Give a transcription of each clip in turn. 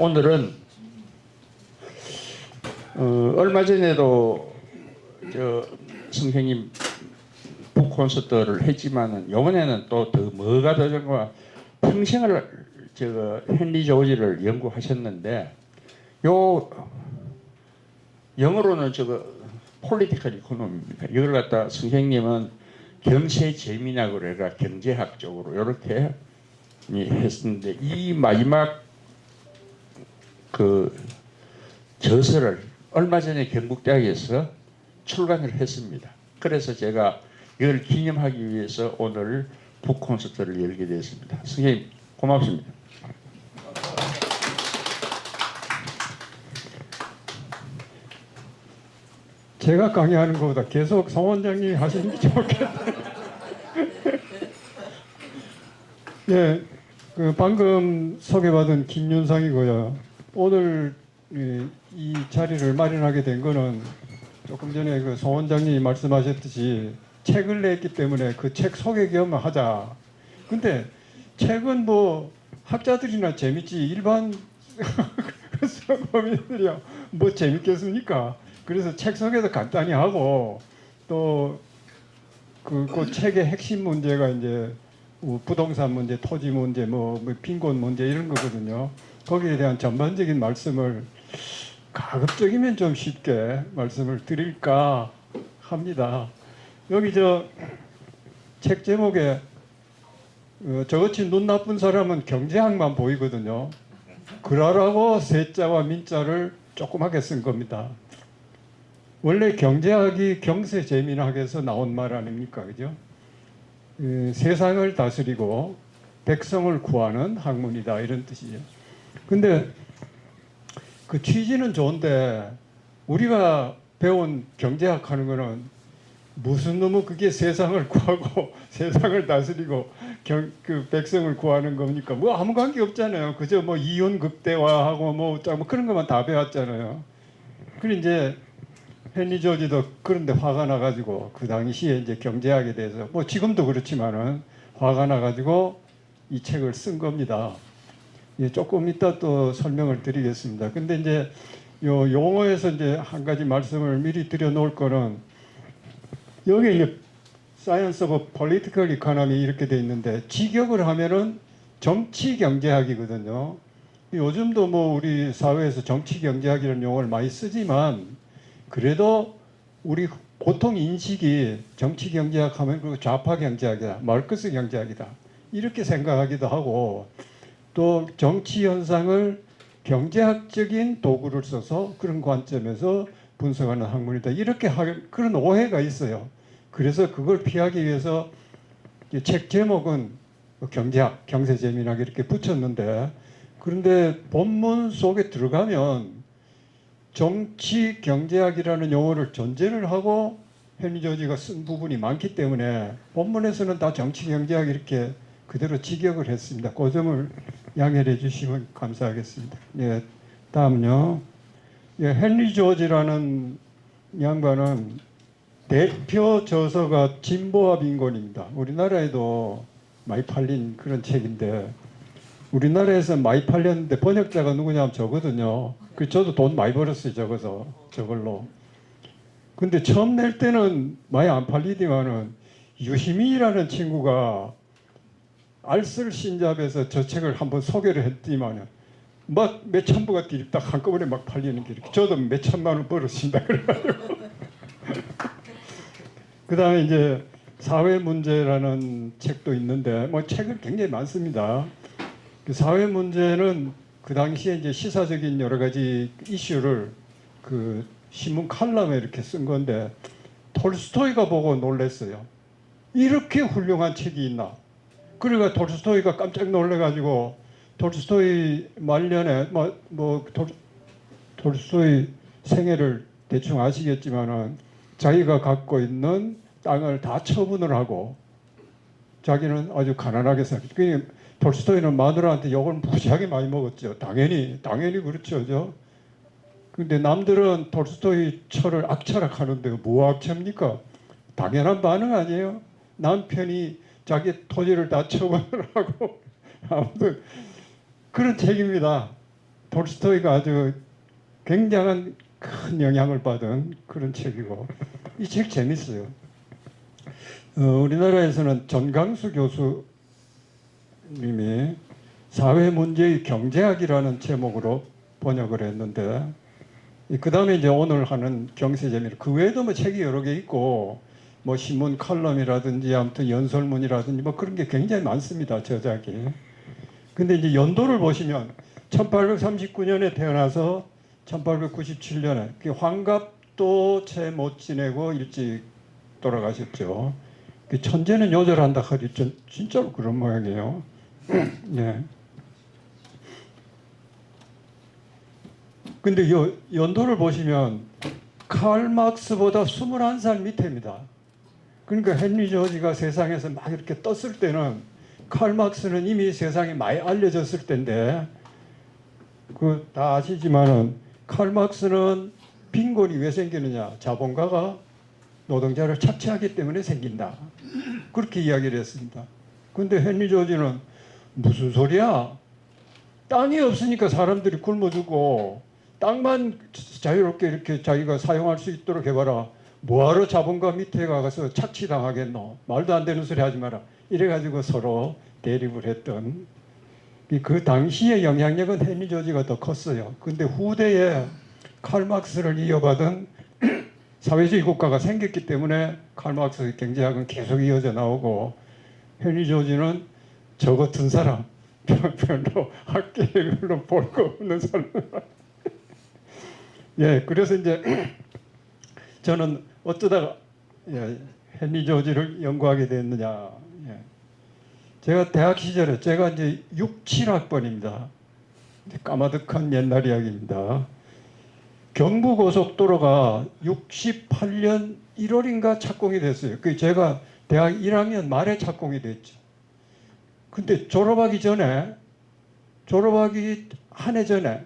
오늘은 얼마 전에도 저 선생님 북 콘서트를 했지만은 이번에는 또 더 뭐가 더 정말 평생을 저 헨리 조지를 연구하셨는데 요 영어로는 저거 폴리티컬 이코노미입니다. 이걸 갖다 선생님은 경제 재미라고 그래가 경제학 쪽으로 이렇게 했었는데 이 마지막 그 저서를 얼마 전에 경북대학에서 출간을 했습니다. 그래서 제가 이걸 기념하기 위해서 오늘 북 콘서트를 열게 됐습니다. 선생님 고맙습니다. 제가 강의하는 것보다 계속 성 원장님이 하시는 게 좋겠다. 네, 그 방금 소개받은 김윤상이고요. 오늘 이 자리를 마련하게 된 거는 조금 전에 그 성 원장님이 말씀하셨듯이 책을 냈기 때문에 그 책 소개 겸 하자. 근데 책은 뭐 학자들이나 재밌지 일반 서민들이야 뭐 재밌겠습니까? 그래서 책 소개도 간단히 하고 또 그 책의 핵심 문제가 이제 부동산 문제, 토지 문제, 뭐 빈곤 문제 이런 거거든요. 거기에 대한 전반적인 말씀을 가급적이면 좀 쉽게 말씀을 드릴까 합니다. 여기 저 책 제목에 저같이 눈 나쁜 사람은 경제학만 보이거든요. 그러라고 세자와 민자를 조그맣게 쓴 겁니다. 원래 경제학이 경세재민학에서 나온 말 아닙니까? 그죠? 세상을 다스리고 백성을 구하는 학문이다 이런 뜻이죠. 근데 그 취지는 좋은데 우리가 배운 경제학 하는 거는 무슨 놈은 그게 세상을 구하고 세상을 다스리고 그 백성을 구하는 겁니까? 뭐 아무 관계 없잖아요. 그저 뭐 이윤 극대화하고 뭐 그런 것만 다 배웠잖아요. 그리고 이제 헨리 조지도 그런데 화가 나가지고 그 당시에 이제 경제학에 대해서 뭐 지금도 그렇지만은 화가 나가지고 이 책을 쓴 겁니다. 예, 조금 이따 또 설명을 드리겠습니다. 근데 이제 요 용어에서 이제 한 가지 말씀을 미리 드려놓을 거는 여기 이제 Science of Political Economy 이렇게 돼 있는데 직역을 하면은 정치 경제학이거든요. 요즘도 뭐 우리 사회에서 정치 경제학이라는 용어를 많이 쓰지만 그래도 우리 보통 인식이 정치 경제학 하면 그 좌파 경제학이다, 마르크스 경제학이다 이렇게 생각하기도 하고 또 정치 현상을 경제학적인 도구를 써서 그런 관점에서 분석하는 학문이다 이렇게 그런 오해가 있어요. 그래서 그걸 피하기 위해서 책 제목은 경제학, 경세재민학 이렇게 붙였는데 그런데 본문 속에 들어가면 정치 경제학이라는 용어를 전제를 하고 헨리 조지가 쓴 부분이 많기 때문에 본문에서는 다 정치 경제학 이렇게 그대로 직역을 했습니다. 그 점을 양해해 주시면 감사하겠습니다. 예, 다음은요. 예, 헨리 조지라는 양반은 대표 저서가 진보와 빈곤입니다. 우리나라에도 많이 팔린 그런 책인데 우리나라에서 많이 팔렸는데 번역자가 누구냐면 저거든요. 그 저도 돈 많이 벌었어요. 적어서 저걸로. 근데 처음 낼 때는 많이 안 팔리지만은 유시민이라는 친구가 알쓸 신잡에서 저 책을 한번 소개를 했지만은 막 몇천 부가 딱 한꺼번에 막 팔리는 게 이렇게 저도 몇 천만 원 벌었습니다. 그래가지고 그 다음에 이제 사회 문제라는 책도 있는데 뭐 책은 굉장히 많습니다. 그 사회 문제는 그 당시에 이제 시사적인 여러 가지 이슈를 그 신문 칼럼에 이렇게 쓴 건데 톨스토이가 보고 놀랐어요. 이렇게 훌륭한 책이 있나? 그러니까 톨스토이가 깜짝 놀래가지고 톨스토이 말년에 톨스토이 생애를 대충 아시겠지만은 자기가 갖고 있는 땅을 다 처분을 하고 자기는 아주 가난하게 살았죠. 톨스토이는 마누라한테 욕을 무지하게 많이 먹었죠. 당연히 그렇죠. 근데 남들은 톨스토이 처를 악착하는데 뭐 악착입니까? 당연한 반응 아니에요? 남편이 자기 토지를 다 처분을 하고 아무튼 그런 책입니다. 톨스토이가 아주 굉장한 큰 영향을 받은 그런 책이고 이 책 재밌어요. 우리나라에서는 전강수 교수님이 사회문제의 경제학이라는 제목으로 번역을 했는데 그 다음에 이제 오늘 하는 경세재미로 그 외에도 뭐 책이 여러 개 있고 뭐 신문 칼럼이라든지 아무튼 연설문이라든지 뭐 그런 게 굉장히 많습니다. 저작이. 근데 이제 연도를 보시면 1839년에 태어나서 1897년에 환갑도 채 못 지내고 일찍 돌아가셨죠. 천재는 요절한다 하지 진짜로 그런 모양이에요. 네. 근데 연도를 보시면 칼 막스보다 21살 밑입니다. 그러니까 헨리 조지가 세상에서 막 이렇게 떴을 때는 칼 막스는 이미 세상에 많이 알려졌을 때인데 그 다 아시지만은 칼 막스는 빈곤이 왜 생기느냐? 자본가가 노동자를 착취하기 때문에 생긴다. 그렇게 이야기를 했습니다. 근데 헨리 조지는 무슨 소리야? 땅이 없으니까 사람들이 굶어 죽고 땅만 자유롭게 이렇게 자기가 사용할 수 있도록 해봐라. 뭐하러 자본가 밑에 가서 착취당하겠노? 말도 안 되는 소리 하지 마라. 이래가지고 서로 대립을 했던 그 당시의 영향력은 헨리 조지가 더 컸어요. 근데 후대에 칼 막스를 이어받은 사회주의 국가가 생겼기 때문에 칼 막스의 경제학은 계속 이어져 나오고 헨리 조지는 저 같은 사람 별로 학계에 별로 볼 거 없는 사람. 예, 그래서 이제 저는 어쩌다가 헨리 조지를 연구하게 됐느냐. 예. 제가 대학 시절에 제가 이제 6, 7학번입니다. 까마득한 옛날 이야기입니다. 경부고속도로가 68년 1월인가 착공이 됐어요. 그 제가 대학 1학년 말에 착공이 됐죠. 근데 졸업하기 한 해 전에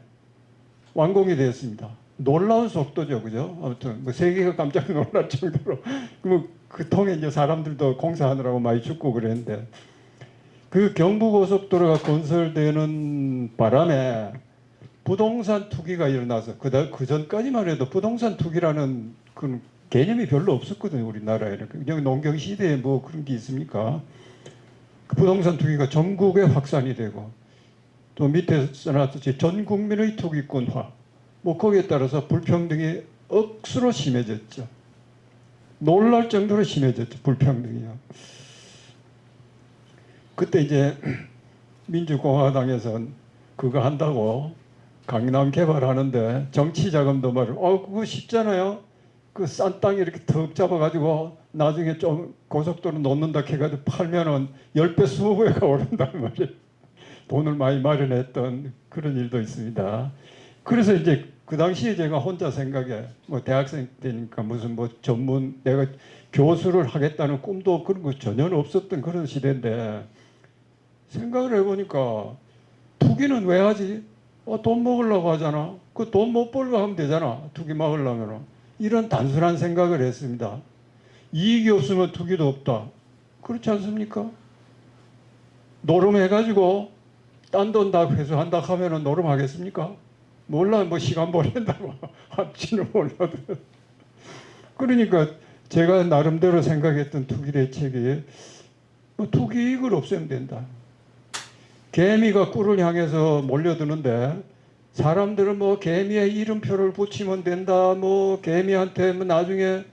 완공이 되었습니다. 놀라운 속도죠, 그죠? 아무튼 뭐 세계가 깜짝 놀랄 정도로 그 통에 이제 사람들도 공사하느라고 많이 죽고 그랬는데 그 경부고속도로가 건설되는 바람에 부동산 투기가 일어나서 그 전까지만 해도 부동산 투기라는 그 개념이 별로 없었거든요, 우리나라에는. 그냥 농경 시대에 뭐 그런 게 있습니까? 그 부동산 투기가 전국에 확산이 되고 또 밑에 써놨듯이 전 국민의 투기꾼화. 뭐 거기에 따라서 불평등이 억수로 심해졌죠. 놀랄 정도로 심해졌죠, 불평등이요. 그때 이제 민주공화당에선 그거 한다고 강남 개발하는데 정치 자금도 말을 그거 쉽잖아요. 그 싼 땅 이렇게 턱 잡아가지고 나중에 좀 고속도로 놓는다 해가지고 팔면은 10배 20배가 오른단 말이에요. 돈을 많이 마련했던 그런 일도 있습니다. 그래서 이제 그 당시에 제가 혼자 생각에 뭐 대학생 때니까 무슨 뭐 전문 내가 교수를 하겠다는 꿈도 그런 거 전혀 없었던 그런 시대인데 생각을 해보니까 투기는 왜 하지? 돈 먹으려고 하잖아. 그 돈 못 벌고 하면 되잖아. 투기 막으려면. 이런 단순한 생각을 했습니다. 이익이 없으면 투기도 없다. 그렇지 않습니까? 노름해가지고 딴 돈 다 회수한다 하면은 노름하겠습니까? 몰라, 뭐 시간 보낸다고 할지는 몰라도. 그러니까 제가 나름대로 생각했던 투기 대책이 투기 이익을 없애면 된다. 개미가 꿀을 향해서 몰려드는데 사람들은 뭐 개미의 이름표를 붙이면 된다. 뭐 개미한테 뭐 나중에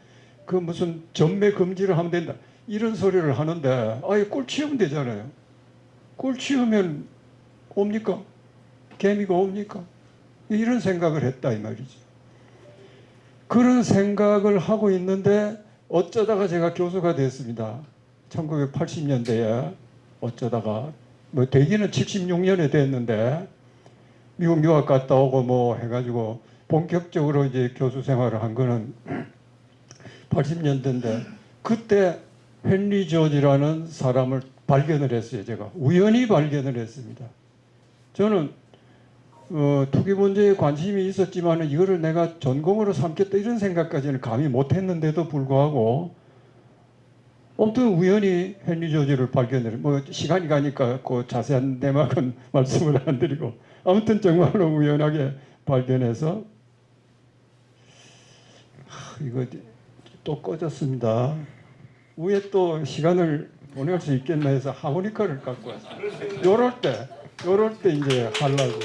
그 무슨 전매 금지를 하면 된다. 이런 소리를 하는데 아예 꿀 치우면 되잖아요. 꿀 치우면 옵니까? 개미가 옵니까? 이런 생각을 했다 이 말이죠. 그런 생각을 하고 있는데 어쩌다가 제가 교수가 됐습니다. 1980년대에 어쩌다가 뭐 되기는 76년에 됐는데 미국 유학 갔다 오고 뭐 해가지고 본격적으로 이제 교수 생활을 한 거는 80년대인데 그때 헨리 조지라는 사람을 발견을 했어요. 제가 우연히 발견을 했습니다. 저는 투기 문제에 관심이 있었지만 이거를 내가 전공으로 삼겠다 이런 생각까지는 감히 못했는데도 불구하고 아무튼 우연히 헨리 조지를 발견을 뭐 시간이 가니까 그 자세한 내막은 말씀을 안 드리고 아무튼 정말로 우연하게 발견해서 이거 또 꺼졌습니다. 위에 또 시간을 보낼 수 있겠나 해서 하모니카를 갖고 왔어요. 요럴 때 이제 하려고.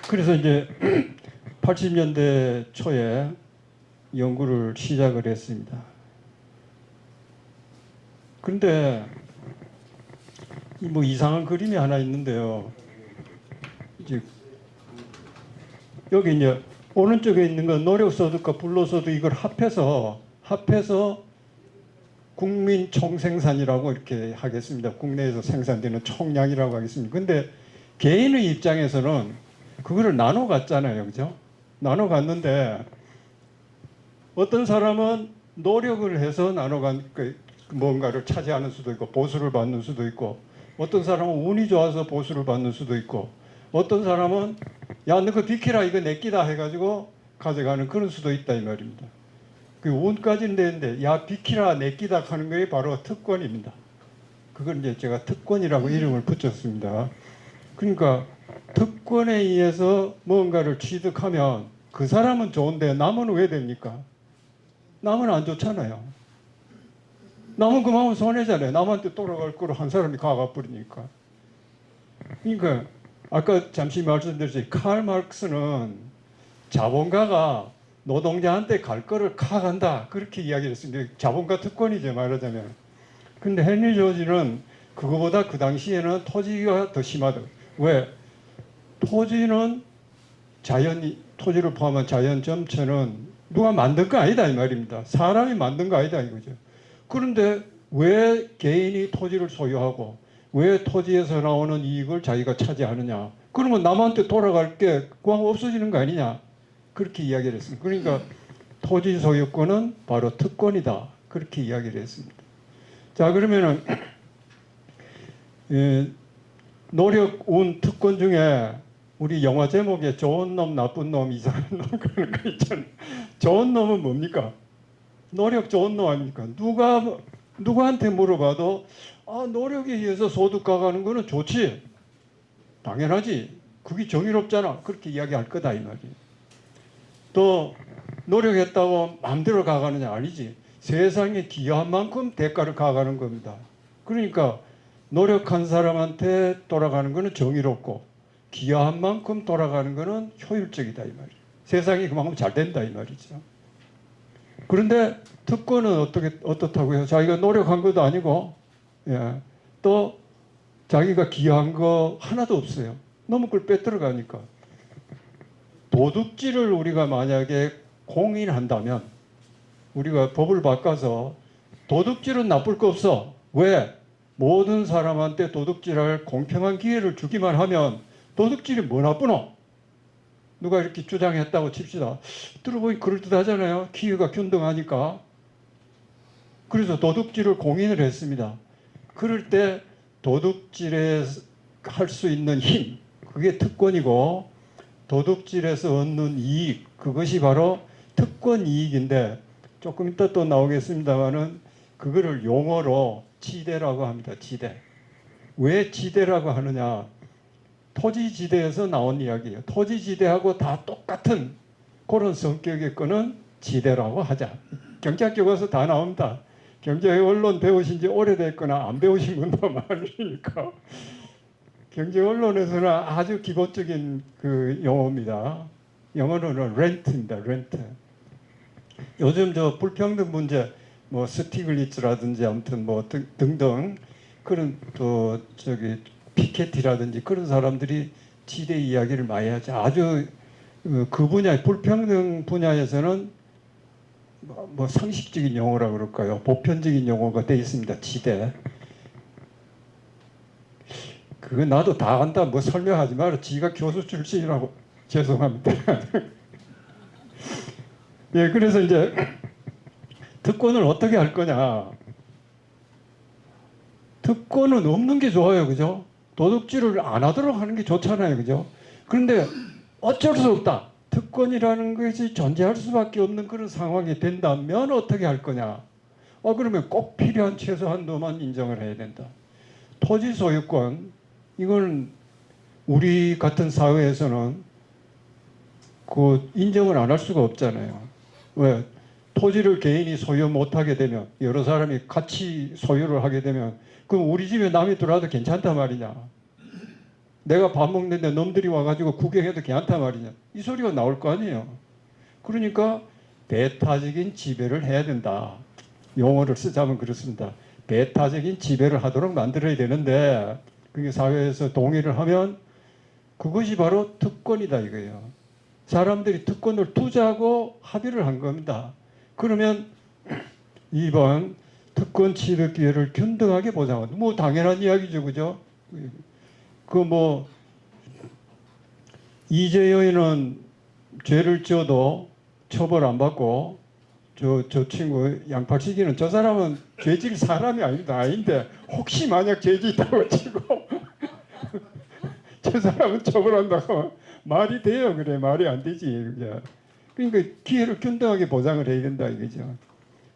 그래서 이제 80년대 초에 연구를 시작을 했습니다. 근데 뭐 이상한 그림이 하나 있는데요. 이제 여기 이제 오른쪽에 있는 건 노력소득과 불로소득 이걸 합해서 국민 총생산이라고 이렇게 하겠습니다. 국내에서 생산되는 총량이라고 하겠습니다. 근데 개인의 입장에서는 그거를 나눠 갔잖아요. 그죠? 나눠 갔는데 어떤 사람은 노력을 해서 나눠 간 뭔가를 차지하는 수도 있고 보수를 받는 수도 있고 어떤 사람은 운이 좋아서 보수를 받는 수도 있고 어떤 사람은 야 너 그거 비키라 이거 내 끼다 해가지고 가져가는 그런 수도 있다 이 말입니다. 그 운까지는 되는데 야 비키라 내 끼다 하는 게 바로 특권입니다. 그걸 이제 제가 특권이라고 이름을 붙였습니다. 그러니까 특권에 의해서 뭔가를 취득하면 그 사람은 좋은데 남은 왜 됩니까? 남은 안 좋잖아요. 남은 그만큼 손해잖아요. 남한테 돌아갈 거로 한 사람이 가가 버리니까. 그러니까 아까 잠시 말씀드렸듯이 칼 마르크스는 자본가가 노동자한테 갈 거를 가간다 그렇게 이야기를 했습니다. 자본가 특권이죠 말하자면. 근데 헨리 조지는 그거보다 그 당시에는 토지가 더 심하다. 왜? 토지는 토지를 포함한 자연 전체는 누가 만든 거 아니다 이 말입니다. 사람이 만든 거 아니다 이거죠. 그런데 왜 개인이 토지를 소유하고 왜 토지에서 나오는 이익을 자기가 차지하느냐? 그러면 남한테 돌아갈 게 그냥 없어지는 거 아니냐? 그렇게 이야기를 했습니다. 그러니까 토지 소유권은 바로 특권이다. 그렇게 이야기를 했습니다. 자 그러면은 노력, 운, 특권 중에 우리 영화 제목에 좋은 놈, 나쁜 놈, 이상한 놈 그런 거 있잖아요. 좋은 놈은 뭡니까? 노력 좋은 놈 아닙니까? 누구한테 물어봐도 노력에 의해서 소득 가가는 거는 좋지. 당연하지. 그게 정의롭잖아. 그렇게 이야기할 거다 이 말이에요. 또 노력했다고 마음대로 가가느냐 아니지. 세상에 기여한 만큼 대가를 가가는 겁니다. 그러니까 노력한 사람한테 돌아가는 거는 정의롭고 기여한 만큼 돌아가는 거는 효율적이다 이 말이에요. 세상이 그만큼 잘 된다 이 말이죠. 그런데 특권은 어떻다고요? 자기가 노력한 것도 아니고 또 자기가 기여한 거 하나도 없어요. 너무 그걸 빼들어가니까. 도둑질을 우리가 만약에 공인한다면 우리가 법을 바꿔서 도둑질은 나쁠 거 없어. 왜? 모든 사람한테 도둑질할 공평한 기회를 주기만 하면 도둑질이 뭐 나쁘노? 누가 이렇게 주장했다고 칩시다. 들어보니 그럴듯하잖아요. 기회가 균등하니까. 그래서 도둑질을 공인을 했습니다. 그럴 때 도둑질에 할 수 있는 힘, 그게 특권이고 도둑질에서 얻는 이익, 그것이 바로 특권 이익인데 조금 이따 또 나오겠습니다만은 그거를 용어로 지대라고 합니다. 지대. 왜 지대라고 하느냐? 토지지대에서 나온 이야기예요. 토지지대하고 다 똑같은 그런 성격의 거는 지대라고 하자. 경제학교 가서 다 나옵니다. 경제 원론 배우신 지 오래됐거나 안 배우신 분도 많으니까. 경제 언론에서는 아주 기본적인 그 용어입니다. 영어로는 렌트입니다. 렌트. 요즘 저 불평등 문제, 뭐 스티글리츠라든지 아무튼 뭐 등등 그런 또 저기 피케티라든지 그런 사람들이 지대 이야기를 많이 하죠. 아주 그 분야 불평등 분야에서는 뭐 상식적인 용어라 그럴까요? 보편적인 용어가 돼 있습니다. 지대. 그거 나도 다 안다. 뭐 설명하지 마라. 지가 교수 출신이라고 죄송합니다. 예, 그래서 이제 특권을 어떻게 할 거냐? 특권은 없는 게 좋아요, 그죠? 도둑질을 안 하도록 하는 게 좋잖아요, 그죠? 그런데 어쩔 수 없다. 특권이라는 것이 존재할 수밖에 없는 그런 상황이 된다면 어떻게 할 거냐? 그러면 꼭 필요한 최소한도만 인정을 해야 된다. 토지 소유권, 이건 우리 같은 사회에서는 그 인정을 안 할 수가 없잖아요. 왜? 토지를 개인이 소유 못하게 되면, 여러 사람이 같이 소유를 하게 되면, 그럼 우리 집에 남이 들어와도 괜찮단 말이냐? 내가 밥 먹는데 놈들이 와가지고 구경해도 괜찮단 말이냐? 이 소리가 나올 거 아니에요. 그러니까 배타적인 지배를 해야 된다. 용어를 쓰자면 그렇습니다. 배타적인 지배를 하도록 만들어야 되는데, 그게 사회에서 동의를 하면 그것이 바로 특권이다 이거예요. 사람들이 특권을 투자하고 합의를 한 겁니다. 그러면 2번 특권 취득 기회를 균등하게 보장한다. 뭐 당연한 이야기죠, 그죠? 그 뭐 이재여인은 죄를 지어도 처벌 안 받고 저 친구 양팔치기는 저 사람은 죄질 사람이 아닌데 혹시 만약 죄지 있다고 치고 저 사람은 처벌한다고 말이 돼요? 그래 말이 안 되지. 그러니까 기회를 균등하게 보장을 해야 된다 이거죠.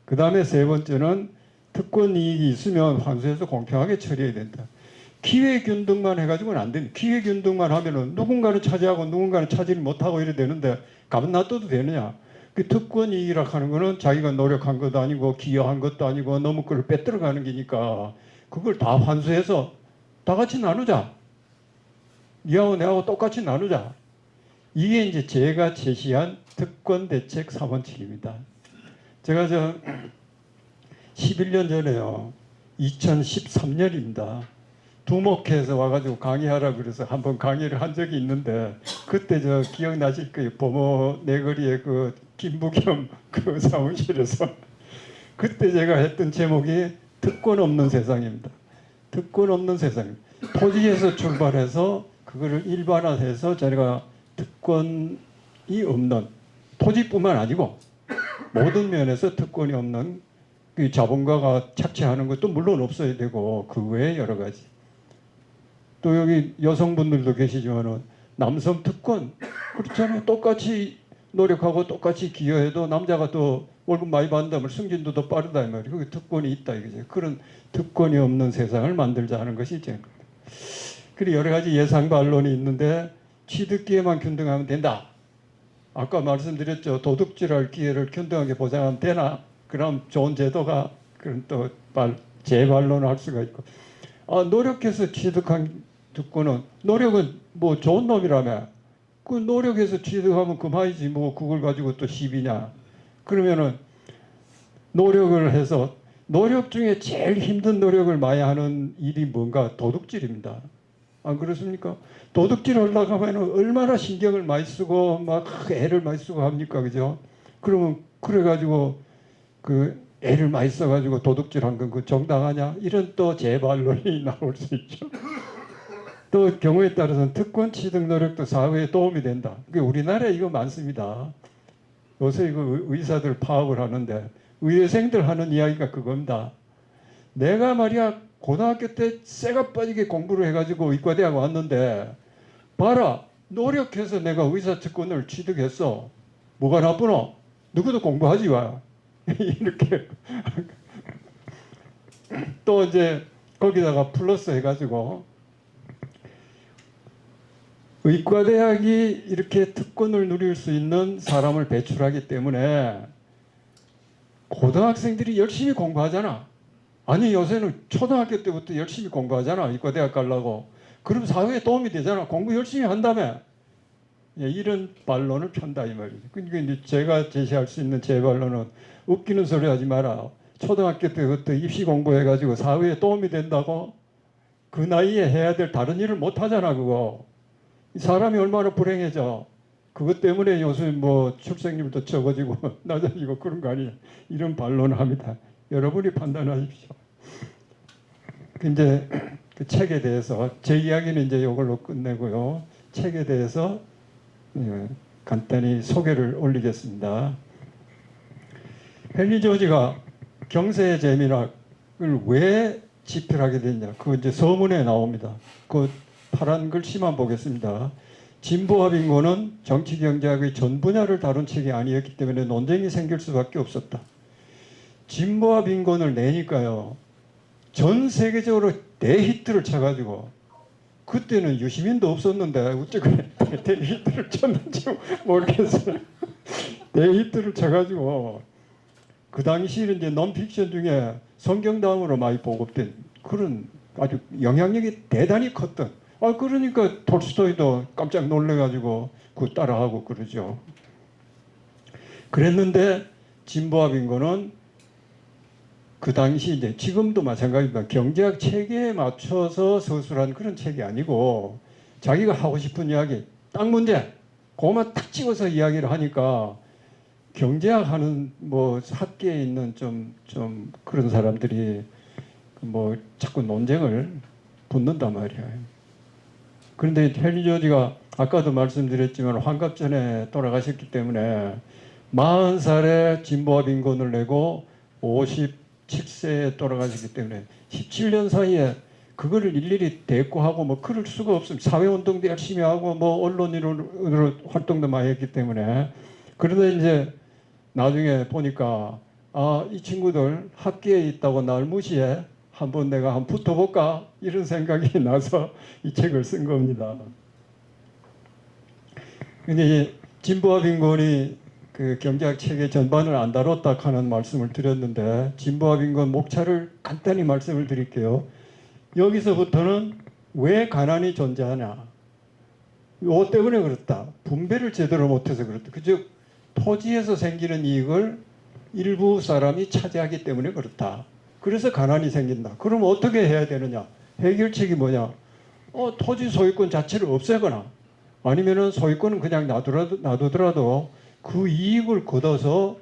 그 다음에 세 번째는 특권 이익이 있으면 환수해서 공평하게 처리해야 된다. 기회 균등만 해가지고는 안 된다. 기회 균등만 하면은 누군가는 차지하고 누군가는 차지를 못하고 이래 되는데 가만 놔둬도 되느냐? 그 특권 이익이라 하는 거는 자기가 노력한 것도 아니고 기여한 것도 아니고 너무 그걸 빼들어가는 게니까 그걸 다 환수해서 다 같이 나누자. 니하고 내하고 똑같이 나누자. 이게 이제 제가 제시한 특권 대책 4원칙입니다. 제가 11년 전에요. 2013년입니다. 두목회에서 와가지고 강의하라 그래서 한번 강의를 한 적이 있는데 그때 기억나실 거예요. 범어 내거리의 그 김부겸 그 사무실에서 그때 제가 했던 제목이 특권 없는 세상입니다. 특권 없는 세상. 토지에서 출발해서 그거를 일반화해서 제가 특권이 없는 토지뿐만 아니고 모든 면에서 특권이 없는 그 자본가가 착취하는 것도 물론 없어야 되고 그 외에 여러 가지. 또 여기 여성분들도 계시지만은 남성 특권 그렇잖아요. 똑같이 노력하고 똑같이 기여해도 남자가 또 월급 많이 받는다면 승진도 더 빠르다 이 말이에요. 그게 특권이 있다 이거죠. 그런 특권이 없는 세상을 만들자 하는 것이 이제 그리고 여러 가지 예상 반론이 있는데 취득 기회만 균등하면 된다. 아까 말씀드렸죠. 도둑질할 기회를 균등하게 보장하면 되나? 그럼 좋은 제도가 그런 또 재반론을 할 수가 있고. 노력해서 취득한 특권은 노력은 뭐 좋은 놈이라며. 그 노력해서 취득하면 그만이지 뭐 그걸 가지고 또 시비냐. 그러면은 노력을 해서 노력 중에 제일 힘든 노력을 많이 하는 일이 뭔가 도둑질입니다. 안 그렇습니까? 도둑질 하려고 하면 얼마나 신경을 많이 쓰고 막 애를 많이 쓰고 합니까? 그죠? 그러면 그래가지고 그 애를 많이 써가지고 도둑질한 건 그 정당하냐? 이런 또 재반론이 나올 수 있죠. 또 경우에 따라서는 특권 취득 노력도 사회에 도움이 된다. 우리나라에 이거 많습니다. 요새 이거 의사들 파업을 하는데 의대생들 하는 이야기가 그겁니다. 내가 말이야 고등학교 때 쇠가 빠지게 공부를 해가지고 의과대학 왔는데 봐라 노력해서 내가 의사 특권을 취득했어. 뭐가 나쁘노? 누구도 공부하지 마. 이렇게 또 이제 거기다가 플러스 해가지고 의과대학이 이렇게 특권을 누릴 수 있는 사람을 배출하기 때문에 고등학생들이 열심히 공부하잖아. 아니 요새는 초등학교 때부터 열심히 공부하잖아. 의과대학 가려고. 그럼 사회에 도움이 되잖아. 공부 열심히 한다며. 예, 이런 반론을 편다 이 말이죠. 그러니까 이제 제가 제시할 수 있는 제 반론은 웃기는 소리 하지 마라. 초등학교 때부터 입시 공부해가지고 사회에 도움이 된다고 그 나이에 해야 될 다른 일을 못 하잖아 그거. 사람이 얼마나 불행해져. 그것 때문에 요즘 뭐 출생률도 적어지고 낮아지고 그런 거 아니냐. 이런 반론을 합니다. 여러분이 판단하십시오. 근데 그 책에 대해서 제 이야기는 이제 이걸로 끝내고요. 책에 대해서 간단히 소개를 올리겠습니다. 헨리 조지가 경세의 재민학을 왜 집필하게 됐냐? 그 이제 서문에 나옵니다. 그 파란 글씨만 보겠습니다. 진보와 빈곤은 정치 경제학의 전 분야를 다룬 책이 아니었기 때문에 논쟁이 생길 수밖에 없었다. 진보와 빈곤을 내니까요. 전 세계적으로 대히트를 쳐가지고 그때는 유시민도 없었는데 어쨌든 대히트를 쳤는지 모르겠어요. 대히트를 쳐가지고 그 당시에는 이제 논픽션 중에 성경 다음으로 많이 보급된 그런 아주 영향력이 대단히 컸던. 그러니까 톨스토이도 깜짝 놀래가지고 그 따라하고 그러죠. 그랬는데 진보와 빈곤은 그 당시 이제 지금도 마찬가지입니다. 경제학 체계에 맞춰서 서술한 그런 책이 아니고 자기가 하고 싶은 이야기, 딱 문제, 그것만 딱 찍어서 이야기를 하니까 경제학 하는 뭐 학계에 있는 좀 그런 사람들이 뭐 자꾸 논쟁을 붙는단 말이야. 그런데 헨리 조지가 아까도 말씀드렸지만 환갑전에 돌아가셨기 때문에 40살에 진보와 빈곤을 내고 57세에 돌아가셨기 때문에 17년 사이에 그거를 일일이 대꾸하고 뭐 그럴 수가 없습니다. 사회운동도 열심히 하고 뭐 언론인으로 활동도 많이 했기 때문에. 그러다 이제 나중에 보니까 이 친구들 학계에 있다고 날 무시해. 한번 내가 한번 붙어볼까? 이런 생각이 나서 이 책을 쓴 겁니다. 근데 진보와 빈곤이 그 경제학 체계 전반을 안 다뤘다 하는 말씀을 드렸는데 진보와 빈곤 목차를 간단히 말씀을 드릴게요. 여기서부터는 왜 가난이 존재하냐? 요 때문에 그렇다. 분배를 제대로 못해서 그렇다. 즉 토지에서 생기는 이익을 일부 사람이 차지하기 때문에 그렇다. 그래서 가난이 생긴다. 그럼 어떻게 해야 되느냐? 해결책이 뭐냐? 토지 소유권 자체를 없애거나 아니면은 소유권은 그냥 놔두더라도 그 이익을 걷어서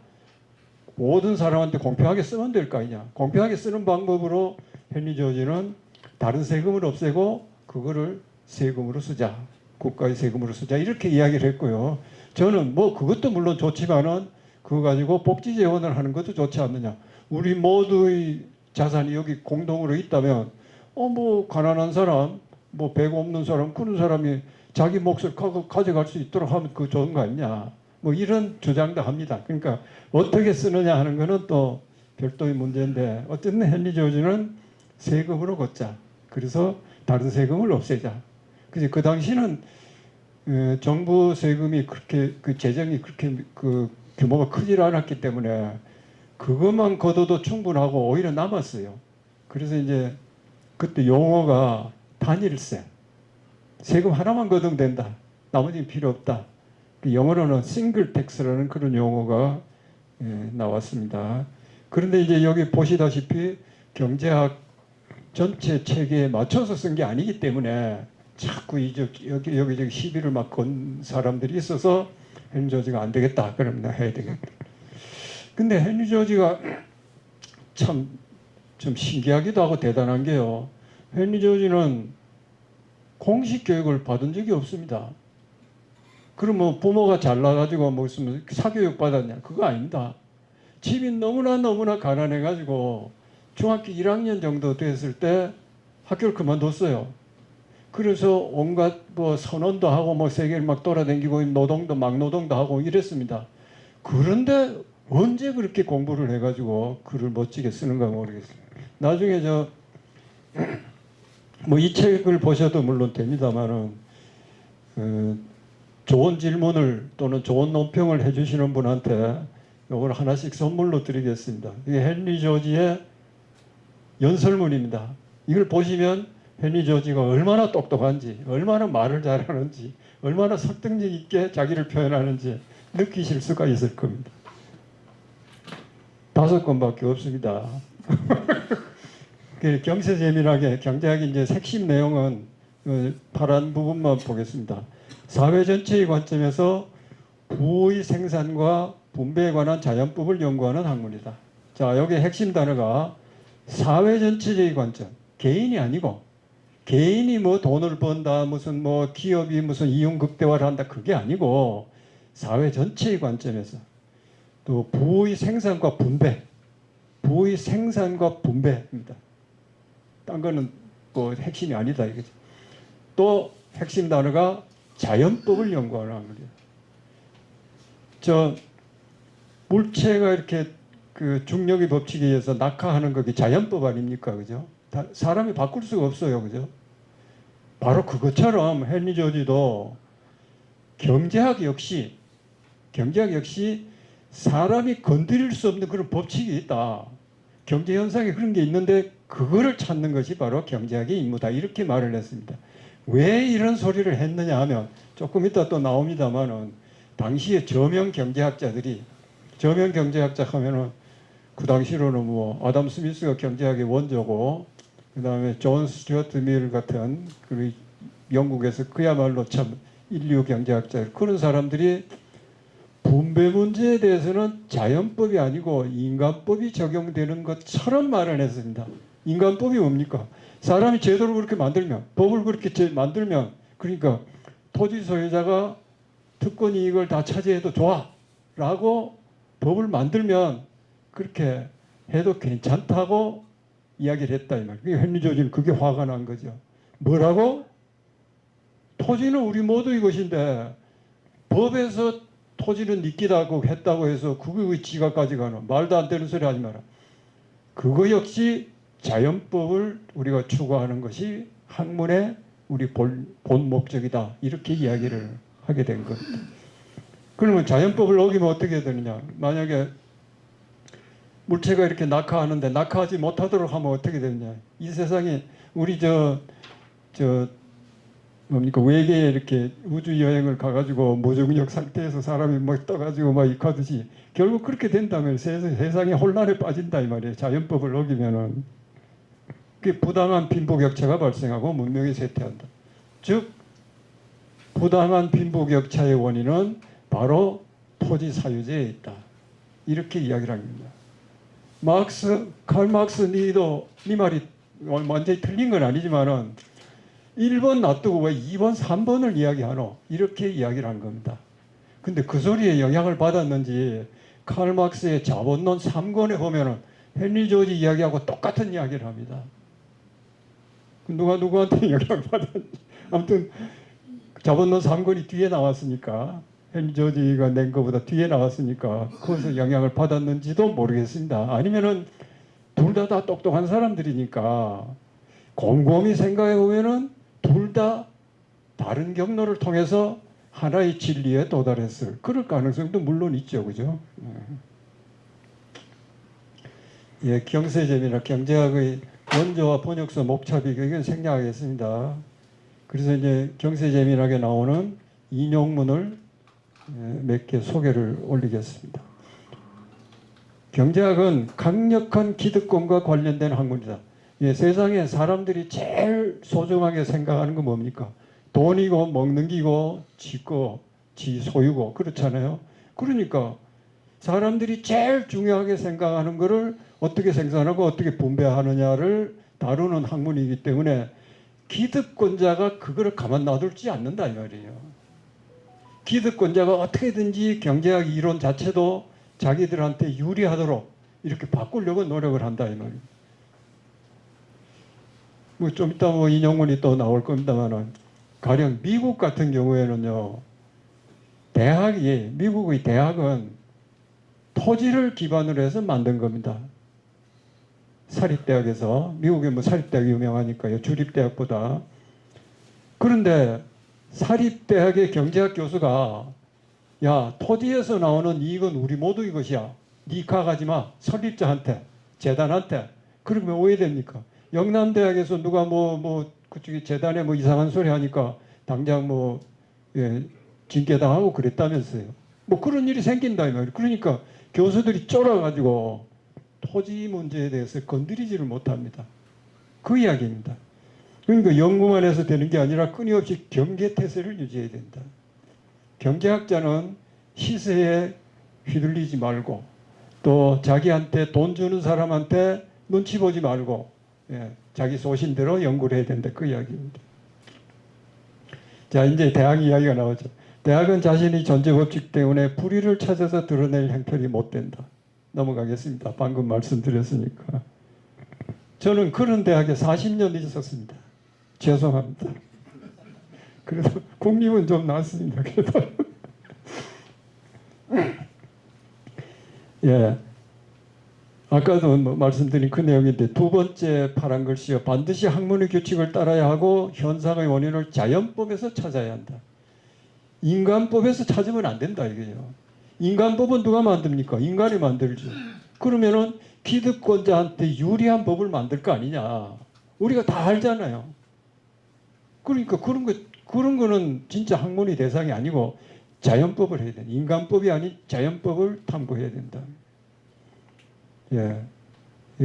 모든 사람한테 공평하게 쓰면 될 거 아니냐. 공평하게 쓰는 방법으로 헨리 조지는 다른 세금을 없애고 그거를 세금으로 쓰자. 국가의 세금으로 쓰자. 이렇게 이야기를 했고요. 저는 뭐 그것도 물론 좋지만은 그거 가지고 복지 재원을 하는 것도 좋지 않느냐. 우리 모두의 자산이 여기 공동으로 있다면 뭐 가난한 사람, 뭐 배 없는 사람 그런 사람이 자기 몫을 가져갈 수 있도록 하면 그거 좋은 거 아니냐. 뭐 이런 주장도 합니다. 그러니까 어떻게 쓰느냐 하는 거는 또 별도의 문제인데 어쨌든 헨리 조지는 세금으로 걷자. 그래서 다른 세금을 없애자. 그래서 그 당시는 정부 세금이 그렇게 그 재정이 그렇게 그 규모가 크질 않았기 때문에 그것만 걷어도 충분하고 오히려 남았어요. 그래서 이제 그때 용어가 단일세. 세금 하나만 걷으면 된다. 나머지는 필요 없다. 영어로는 싱글 텍스라는 그런 용어가 나왔습니다. 그런데 이제 여기 보시다시피 경제학 전체 체계에 맞춰서 쓴 게 아니기 때문에 자꾸 여기저기 시비를 막 건 사람들이 있어서 헨리 조지가 안 되겠다. 그러면 나 해야 되겠다. 근데 헨리 조지가 참 좀 신기하기도 하고 대단한 게요. 헨리 조지는 공식 교육을 받은 적이 없습니다. 그럼 뭐 부모가 잘나가지고 뭐 있으면 사교육 받았냐? 그거 아닙니다. 집이 너무나 가난해가지고 중학교 1학년 정도 됐을 때 학교를 그만뒀어요. 그래서 온갖 뭐 선언도 하고 뭐 세계를 막 돌아다니고 노동도 막 노동도 하고 이랬습니다. 그런데 언제 그렇게 공부를 해가지고 글을 멋지게 쓰는가 모르겠어요. 나중에 뭐 이 책을 보셔도 물론 됩니다만은 좋은 질문을 또는 좋은 논평을 해주시는 분한테 이걸 하나씩 선물로 드리겠습니다. 이게 헨리 조지의 연설문입니다. 이걸 보시면 헨리 조지가 얼마나 똑똑한지, 얼마나 말을 잘하는지, 얼마나 설득력 있게 자기를 표현하는지 느끼실 수가 있을 겁니다. 5권밖에 없습니다. 경세재밀하게 경제학의 이제 핵심 내용은 파란 부분만 보겠습니다. 사회 전체의 관점에서 부의 생산과 분배에 관한 자연법을 연구하는 학문이다. 자, 여기 핵심 단어가 사회 전체적인 관점, 개인이 아니고 개인이 뭐 돈을 번다, 무슨 뭐 기업이 무슨 이윤 극대화를 한다, 그게 아니고 사회 전체의 관점에서 또 부의 생산과 분배, 부의 생산과 분배입니다. 딴 거는 뭐 핵심이 아니다 이거죠. 또 핵심 단어가 자연법을 연구하는 학문이에요. 저 물체가 이렇게 그 중력의 법칙에 의해서 낙하하는 것이 자연법 아닙니까, 그죠? 사람이 바꿀 수가 없어요, 그죠? 바로 그것처럼 헨리 조지도 경제학 역시 사람이 건드릴 수 없는 그런 법칙이 있다. 경제 현상에 그런 게 있는데 그거를 찾는 것이 바로 경제학의 임무다. 이렇게 말을 했습니다. 왜 이런 소리를 했느냐 하면 조금 이따 또 나옵니다만은 당시에 저명 경제학자 하면은 그 당시로는 뭐 아담 스미스가 경제학의 원조고 그다음에 존 스튜어트 밀 같은 그 영국에서 그야말로 참 인류 경제학자 그런 사람들이 분배 문제에 대해서는 자연법이 아니고 인간법이 적용되는 것처럼 말을 했습니다. 인간법이 뭡니까? 사람이 제도를 그렇게 만들면, 법을 그렇게 만들면, 그러니까 토지 소유자가 특권 이익을 다 차지해도 좋아 라고 법을 만들면 그렇게 해도 괜찮다고 이야기를 했다 이 말이에요. 헨리 조지는 그게 화가 난 거죠. 뭐라고? 토지는 우리 모두의 것인데 법에서 토지는 니끼다고 했다고 해서 그거 지가 가져가는 말도 안 되는 소리 하지 마라. 그거 역시 자연법을 우리가 추구하는 것이 학문의 우리 본 목적이다. 이렇게 이야기를 하게 된 겁니다. 그러면 자연법을 어기면 어떻게 되느냐. 만약에 물체가 이렇게 낙하하는데 낙하하지 못하도록 하면 어떻게 되느냐. 이 세상에 우리 뭡니까 외계에 이렇게 우주 여행을 가가지고 무중력 상태에서 사람이 막 떠가지고 막 익하듯이 결국 그렇게 된다면 세상에 혼란에 빠진다 이 말이에요. 자연법을 어기면은 그 부당한 빈부격차가 발생하고 문명이 쇠퇴한다. 즉 부당한 빈부격차의 원인은 바로 토지 사유지에 있다. 이렇게 이야기를 합니다. 칼 막스 니도 네 말이 완전히 틀린 건 아니지만은 1번 놔두고 왜 2번, 3번을 이야기하노? 이렇게 이야기를 한 겁니다. 근데 그 소리에 영향을 받았는지 칼 막스의 자본론 3권에 보면은 헨리 조지 이야기하고 똑같은 이야기를 합니다. 누가 누구한테 영향을 받았는지. 아무튼 자본론 3권이 뒤에 나왔으니까 헨리 조지가 낸 것보다 뒤에 나왔으니까 거기서 영향을 받았는지도 모르겠습니다. 아니면은 둘 다 똑똑한 사람들이니까 곰곰이 생각해 보면은 둘 다 다른 경로를 통해서 하나의 진리에 도달했을 그럴 가능성도 물론 있죠, 그죠? 예, 경세재미나 경제학의 원조와 번역서 목차비 이건 생략하겠습니다. 그래서 이제 경세재미하게 나오는 인용문을 몇 개 소개를 올리겠습니다. 경제학은 강력한 기득권과 관련된 학문이다. 예, 세상에 사람들이 제일 소중하게 생각하는 건 뭡니까? 돈이고 먹는 기고 지 소유고 그렇잖아요. 그러니까 사람들이 제일 중요하게 생각하는 거를 어떻게 생산하고 어떻게 분배하느냐를 다루는 학문이기 때문에 기득권자가 그거를 가만 놔둘지 않는다 이 말이에요. 기득권자가 어떻게든지 경제학 이론 자체도 자기들한테 유리하도록 이렇게 바꾸려고 노력을 한다 이 말이에요. 뭐 좀 이따 뭐 인용문이 또 나올 겁니다만은 가령 미국 같은 경우에는요, 미국의 대학은 토지를 기반으로 해서 만든 겁니다. 사립대학에서 미국에 뭐 사립대학이 유명하니까요, 주립대학보다. 그런데 사립대학의 경제학 교수가 야 토지에서 나오는 이익은 우리 모두의 것이야. 네 가가지 마. 설립자한테 재단한테. 그러면 오해됩니까? 영남대학에서 누가 그쪽에 재단에 뭐 이상한 소리 하니까 당장 뭐 징계당하고 그랬다면서요. 뭐 그런 일이 생긴다 이 말이에요. 그러니까 교수들이 쫄아가지고 토지 문제에 대해서 건드리지를 못합니다. 그 이야기입니다. 그러니까 연구만 해서 되는 게 아니라 끊임없이 경계태세를 유지해야 된다. 경제학자는 시세에 휘둘리지 말고 또 자기한테 돈 주는 사람한테 눈치 보지 말고 자기 소신대로 연구를 해야 된다. 그 이야기입니다. 자, 이제 대학 이야기가 나오죠. 대학은 자신이 존재법칙 때문에 불의를 찾아서 드러낼 형편이 못 된다. 넘어가겠습니다. 방금 말씀드렸으니까. 저는 그런 대학에 40년 있었습니다. 죄송합니다. 그래도 국립은 좀 낫습니다. 그래도 예. 아까도 뭐 말씀드린 그 내용인데 두 번째 파란 글씨요. 반드시 학문의 규칙을 따라야 하고 현상의 원인을 자연법에서 찾아야 한다. 인간법에서 찾으면 안 된다 이거예요. 인간법은 누가 만듭니까? 인간이 만들죠. 그러면은 기득권자한테 유리한 법을 만들 거 아니냐. 우리가 다 알잖아요. 그러니까 그런 거는 진짜 학문의 대상이 아니고 자연법을 해야 된다. 인간법이 아닌 자연법을 탐구해야 된다. 예.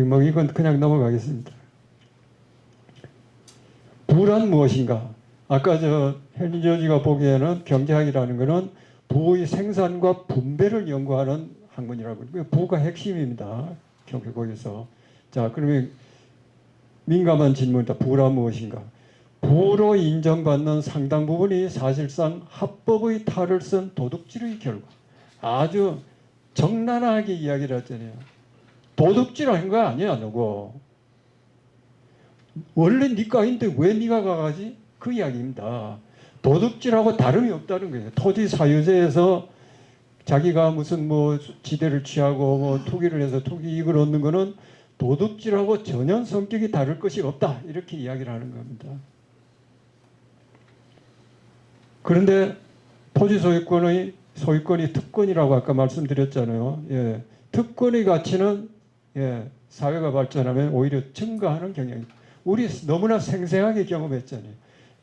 뭐 이건 그냥 넘어가겠습니다. 부란 무엇인가? 아까 헨리 조지가 보기에는 경제학이라는 것은 부의 생산과 분배를 연구하는 학문이라고. 부가 핵심입니다. 거기서. 자, 그러면 민감한 질문이다. 부란 무엇인가? 부로 인정받는 상당 부분이 사실상 합법의 탈을 쓴 도둑질의 결과. 아주 적나라하게 이야기를 했잖아요. 도둑질한 거 아니야, 너고. 원래 네가 있는데 왜 네가 가가지? 그 이야기입니다. 도둑질하고 다름이 없다는 거예요. 토지 사유제에서 자기가 무슨 뭐 지대를 취하고 뭐 투기를 해서 투기 이익을 얻는 거는 도둑질하고 전혀 성격이 다를 것이 없다. 이렇게 이야기를 하는 겁니다. 그런데 토지 소유권이 특권이라고 아까 말씀드렸잖아요. 예. 특권의 가치는 사회가 발전하면 오히려 증가하는 경향이. 우리 너무나 생생하게 경험했잖아요.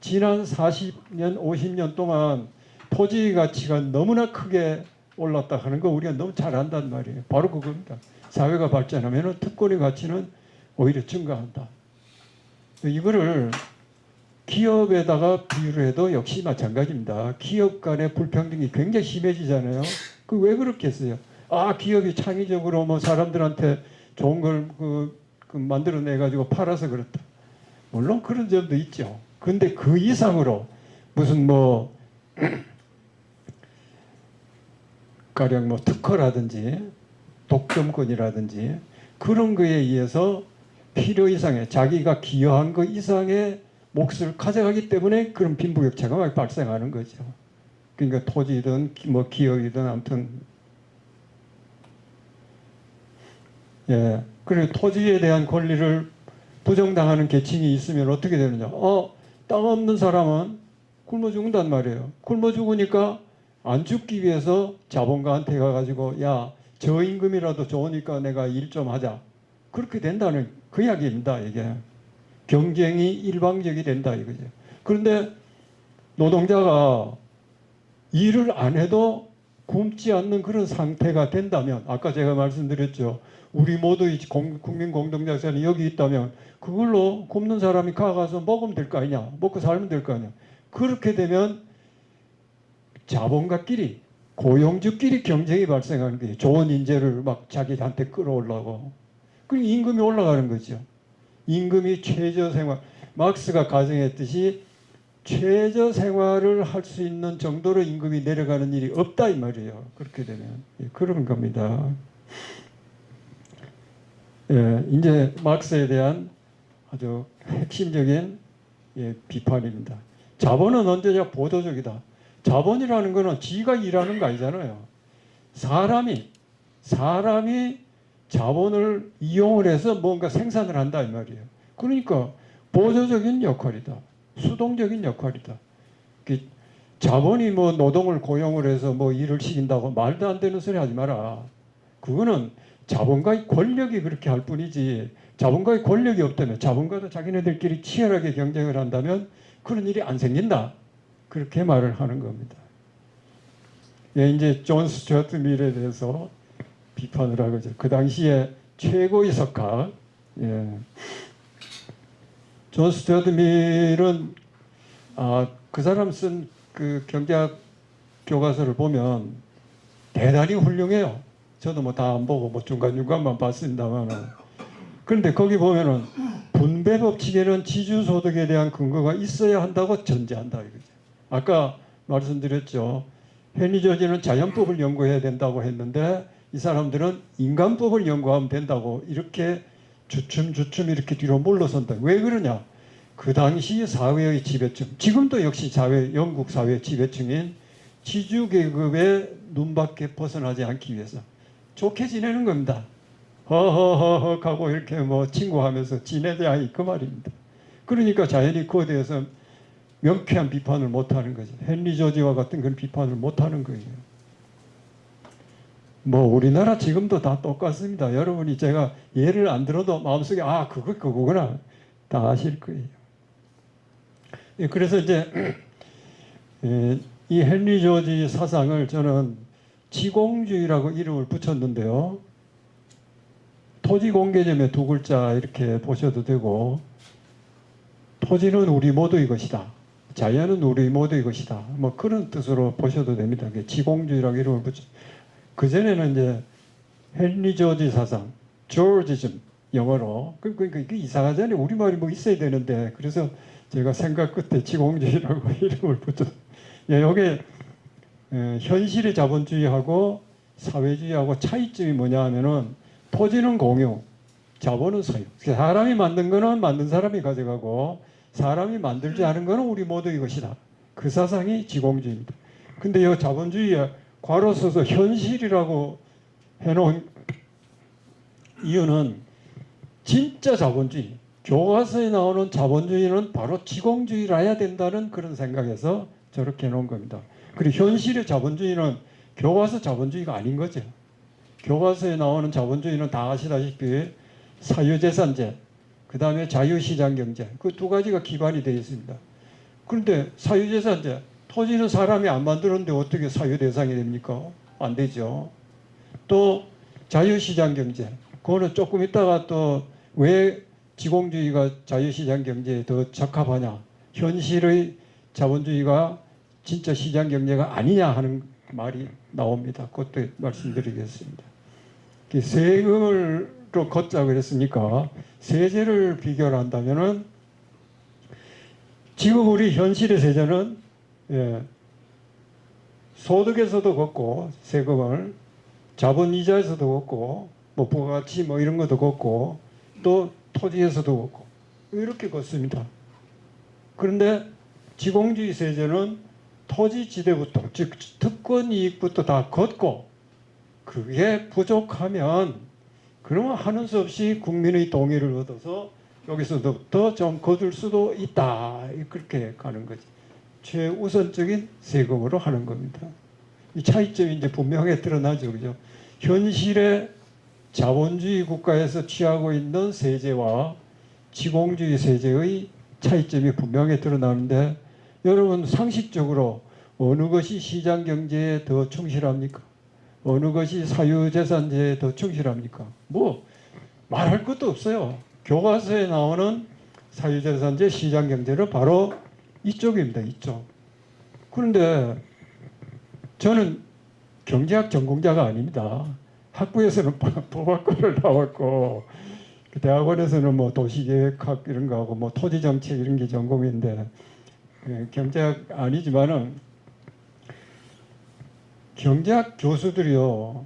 지난 40년, 50년 동안 토지 가치가 너무나 크게 올랐다 하는 거 우리가 너무 잘 안단 말이에요. 바로 그겁니다. 사회가 발전하면 특권의 가치는 오히려 증가한다. 이거를 기업에다가 비유를 해도 역시 마찬가지입니다. 기업 간의 불평등이 굉장히 심해지잖아요. 그 왜 그렇겠어요? 아, 기업이 창의적으로 뭐 사람들한테 좋은 걸 만들어내 가지고 팔아서 그렇다. 물론 그런 점도 있죠. 근데 그 이상으로 무슨 뭐 가령 뭐 특허라든지 독점권이라든지 그런 거에 의해서 필요 이상의 자기가 기여한 것 이상의 몫을 가져가기 때문에 그런 빈부격차가 막 발생하는 거죠. 그러니까 토지든 뭐 기업이든 아무튼 예. 그리고 토지에 대한 권리를 부정당하는 계층이 있으면 어떻게 되느냐? 땅 없는 사람은 굶어 죽는단 말이에요. 굶어 죽으니까 안 죽기 위해서 자본가한테 가가지고 야, 저임금이라도 좋으니까 내가 일 좀 하자. 그렇게 된다는 그 이야기입니다. 이게 경쟁이 일방적이 된다 이거죠. 그런데 노동자가 일을 안 해도 굶지 않는 그런 상태가 된다면 아까 제가 말씀드렸죠. 우리 모두의 국민 공동자산이 여기 있다면 그걸로 굶는 사람이 가서 먹으면 될 거 아니냐. 먹고 살면 될 거 아니냐. 그렇게 되면 자본가끼리 고용주끼리 경쟁이 발생하는 거예요. 좋은 인재를 막 자기한테 끌어올라고. 그럼 임금이 올라가는 거죠. 임금이 최저생활. 막스가 가정했듯이 최저생활을 할 수 있는 정도로 임금이 내려가는 일이 없다 이 말이에요. 그렇게 되면. 그런 겁니다. 이제 막스에 대한 아주 핵심적인 비판입니다. 자본은 언제나 보도적이다. 자본이라는 것은 지가 일하는 거 아니잖아요. 사람이 자본을 이용을 해서 뭔가 생산을 한다 이 말이에요. 그러니까 보조적인 역할이다. 수동적인 역할이다. 자본이 뭐 노동을 고용을 해서 뭐 일을 시킨다고 말도 안 되는 소리 하지 마라. 그거는 자본가의 권력이 그렇게 할 뿐이지, 자본가의 권력이 없다면, 자본가도 자기네들끼리 치열하게 경쟁을 한다면 그런 일이 안 생긴다. 그렇게 말을 하는 겁니다. 예, 이제 존 스튜어트 밀에 대해서 비판을 하고죠. 그 당시에 최고의 석학, 예. 존 스튜어트 밀은 그 사람 쓴 그 경제학 교과서를 보면 대단히 훌륭해요. 저도 뭐 다 안 보고 뭐 중간중간만 봤습니다만, 그런데 거기 보면은 분배 법칙에는 지주소득에 대한 근거가 있어야 한다고 전제한다 이거죠. 아까 말씀드렸죠. 헨리 조지는 자연법을 연구해야 된다고 했는데 이 사람들은 인간법을 연구하면 된다고 이렇게 주춤주춤 이렇게 뒤로 물러선다. 왜 그러냐? 그 당시 사회의 지배층, 지금도 역시 영국 사회의 지배층인 지주계급의 눈밖에 벗어나지 않기 위해서 좋게 지내는 겁니다. 허허허허 하고 이렇게 뭐 친구하면서 지내자 그 말입니다. 그러니까 자연히 그에 대해서 명쾌한 비판을 못하는 거죠. 헨리 조지와 같은 그런 비판을 못하는 거예요. 뭐 우리나라 지금도 다 똑같습니다. 여러분이 제가 예를 안 들어도 마음속에 그거구나 다 아실 거예요. 예, 그래서 이제 이 헨리 조지 사상을 저는 지공주의라고 이름을 붙였는데요. 토지공개점에 두 글자 이렇게 보셔도 되고, 토지는 우리 모두의 것이다. 자연은 우리 모두의 것이다. 뭐 그런 뜻으로 보셔도 됩니다. 지공주의라고 이름을 붙여. 그 전에는 이제 헨리 조지 사상, 조지즘 영어로. 그러니까 이게 이상하잖아요. 우리말이 뭐 있어야 되는데. 그래서 제가 생각 끝에 지공주의라고 이름을 붙였어요. 예, 이게 현실의 자본주의하고 사회주의하고 차이점이 뭐냐 하면은 토지는 공유, 자본은 소유. 사람이 만든 거는 만든 사람이 가져가고 사람이 만들지 않은 거는 우리 모두의 것이다. 그 사상이 지공주의입니다. 근데 이 자본주의에 괄호 써서 현실이라고 해놓은 이유는 진짜 자본주의, 교과서에 나오는 자본주의는 바로 지공주의라야 된다는 그런 생각에서 저렇게 해놓은 겁니다. 그리고 현실의 자본주의는 교과서 자본주의가 아닌 거죠. 교과서에 나오는 자본주의는 다 아시다시피 사유재산제, 그 다음에 자유시장경제, 그 두 가지가 기반이 되어 있습니다. 그런데 사유재산제, 토지는 사람이 안 만들었는데 어떻게 사유대상이 됩니까? 안 되죠. 또 자유시장경제, 그거는 조금 있다가 또 왜 지공주의가 자유시장경제에 더 적합하냐, 현실의 자본주의가 진짜 시장경제가 아니냐 하는 말이 나옵니다. 그것도 말씀드리겠습니다. 세금으로 걷자 그랬으니까 세제를 비교를 한다면은 지금 우리 현실의 세제는 소득에서도 걷고 세금을, 자본이자에서도 걷고 뭐 부가가치 뭐 이런 것도 걷고 또 토지에서도 걷고 이렇게 걷습니다. 그런데 지공주의 세제는 토지 지대부터, 즉 특권 이익부터 다 걷고 그게 부족하면 그러면 하는 수 없이 국민의 동의를 얻어서 여기서부터 좀 거둘 수도 있다. 그렇게 가는 거지. 최우선적인 세금으로 하는 겁니다. 이 차이점이 이제 분명히 드러나죠. 그죠? 현실의 자본주의 국가에서 취하고 있는 세제와 지공주의 세제의 차이점이 분명히 드러나는데, 여러분 상식적으로 어느 것이 시장경제에 더 충실합니까? 어느 것이 사유재산제에 더 충실합니까? 뭐 말할 것도 없어요. 교과서에 나오는 사유재산제, 시장경제는 바로 이쪽입니다. 이쪽. 그런데 저는 경제학 전공자가 아닙니다. 학부에서는 법학과를 나왔고 대학원에서는 뭐 도시계획학 이런 거 하고 뭐 토지정책 이런 게 전공인데, 경제학 아니지만은 경제학 교수들이요,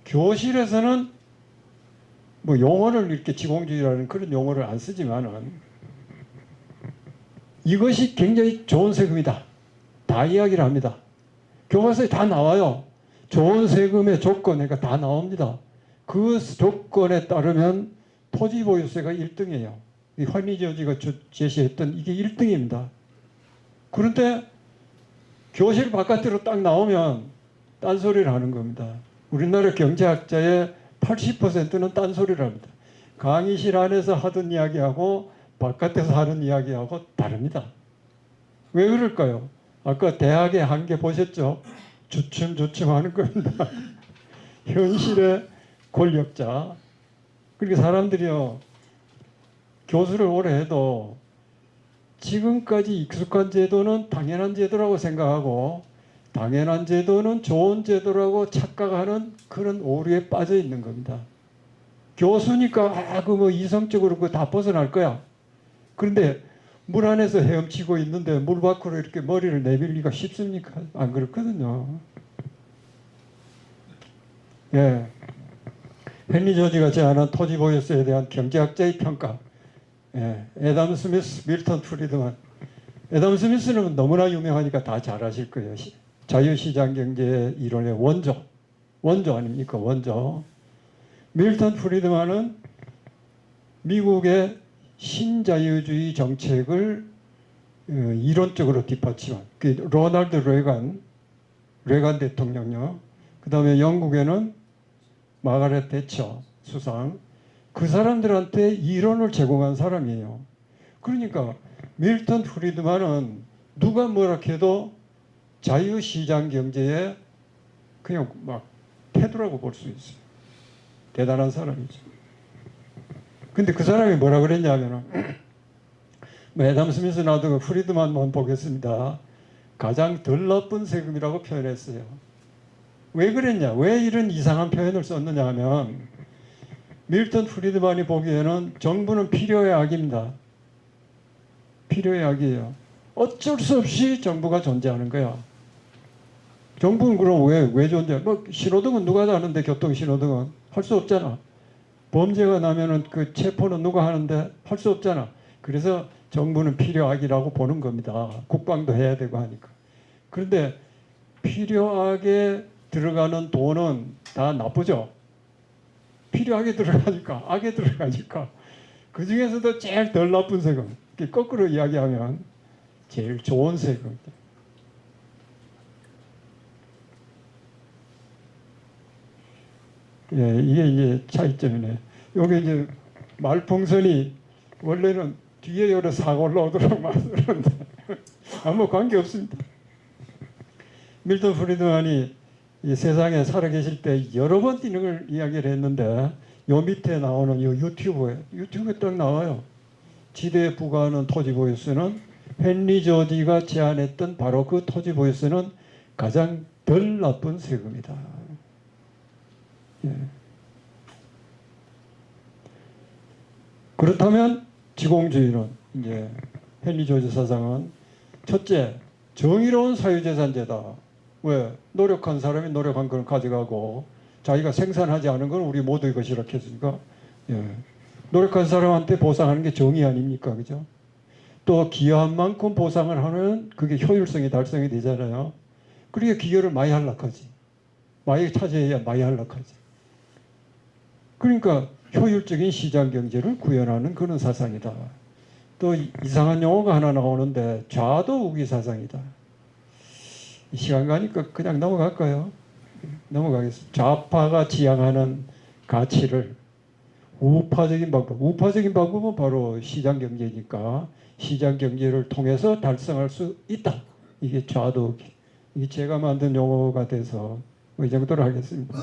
교실에서는 뭐 용어를 이렇게 지공주의라는 그런 용어를 안 쓰지만은 이것이 굉장히 좋은 세금이다 다 이야기를 합니다. 교과서에 다 나와요. 좋은 세금의 조건에가 다 나옵니다. 그 조건에 따르면 토지보유세가 1등이에요. 이 헨리 조지가 제시했던 이게 1등입니다. 그런데 교실 바깥으로 딱 나오면 딴소리를 하는 겁니다. 우리나라 경제학자의 80%는 딴소리를 합니다. 강의실 안에서 하던 이야기하고 바깥에서 하는 이야기하고 다릅니다. 왜 그럴까요? 아까 대학의 한계 보셨죠? 주춤주춤 하는 겁니다. 현실의 권력자. 그러니까 사람들이요, 교수를 오래 해도 지금까지 익숙한 제도는 당연한 제도라고 생각하고 당연한 제도는 좋은 제도라고 착각하는 그런 오류에 빠져 있는 겁니다. 교수니까 그 뭐 이성적으로 그 다 벗어날 거야. 그런데 물 안에서 헤엄치고 있는데 물 밖으로 이렇게 머리를 내밀기가 쉽습니까? 안 그렇거든요. 예. 헨리 조지가 제안한 토지 보유세에 대한 경제학자의 평가. 예. 애덤 스미스, 밀턴 프리드만. 애덤 스미스는 너무나 유명하니까 다 잘 아실 거예요. 자유시장 경제 이론의 원조 아닙니까? 원조. 밀턴 프리드만은 미국의 신자유주의 정책을 이론적으로 뒷받침한 그 로널드 레간 대통령요. 그 다음에 영국에는 마가렛 대처 수상, 그 사람들한테 이론을 제공한 사람이에요. 그러니까 밀턴 프리드만은 누가 뭐라 해도 자유시장 경제의 그냥 막 태도라고 볼 수 있어요. 대단한 사람이죠. 근데 그 사람이 뭐라 그랬냐면은 애덤 스미스 놔두고 프리드만만 보겠습니다. 가장 덜 나쁜 세금이라고 표현했어요. 왜 그랬냐? 왜 이런 이상한 표현을 썼느냐 하면 밀턴 프리드만이 보기에는 정부는 필요의 악입니다. 필요의 악이에요. 어쩔 수 없이 정부가 존재하는 거야. 정부는 그럼 왜 존재해? 뭐 신호등은 누가 다는데 교통 신호등은 할 수 없잖아. 범죄가 나면은 그 체포는 누가 하는데 할 수 없잖아. 그래서 정부는 필요악이라고 보는 겁니다. 국방도 해야 되고 하니까. 그런데 필요악에 들어가는 돈은 다 나쁘죠. 필요하게 들어가니까, 악에 들어가니까. 그 중에서도 제일 덜 나쁜 세금. 거꾸로 이야기하면 제일 좋은 세금. 예, 이게 이제 차이점이네. 요게 이제 말풍선이 원래는 뒤에 여러 사고 올라오도록 만들었는데 아무 관계 없습니다. 밀턴 프리드만이 이 세상에 살아계실 때 여러 번 이런 걸 이야기를 했는데 요 밑에 나오는 요 유튜브에 딱 나와요. 지대에 부과하는 토지 보유세는 헨리 조지가 제안했던 바로 그 토지 보유세는 가장 덜 나쁜 세금이다. 예. 그렇다면 지공주의는 이제 헨리 조지 사상은 첫째, 정의로운 사유재산제다. 왜? 노력한 사람이 노력한 걸 가져가고 자기가 생산하지 않은 건 우리 모두의 것이라 했으니까 예. 노력한 사람한테 보상하는 게 정의 아닙니까? 그죠? 또 기여한 만큼 보상을 하면 그게 효율성이 달성이 되잖아요. 그러니까 기여를 많이 하려고 하지. 많이 차지해야 많이 하려고 하지. 그러니까 효율적인 시장 경제를 구현하는 그런 사상이다. 또 이상한 용어가 하나 나오는데 좌도우기 사상이다. 시간 가니까 그냥 넘어갈까요? 넘어가겠습니다. 좌파가 지향하는 가치를 우파적인 방법은 바로 시장 경제니까 시장 경제를 통해서 달성할 수 있다. 이게 좌도우기. 이게 제가 만든 용어가 돼서 이 정도로 하겠습니다.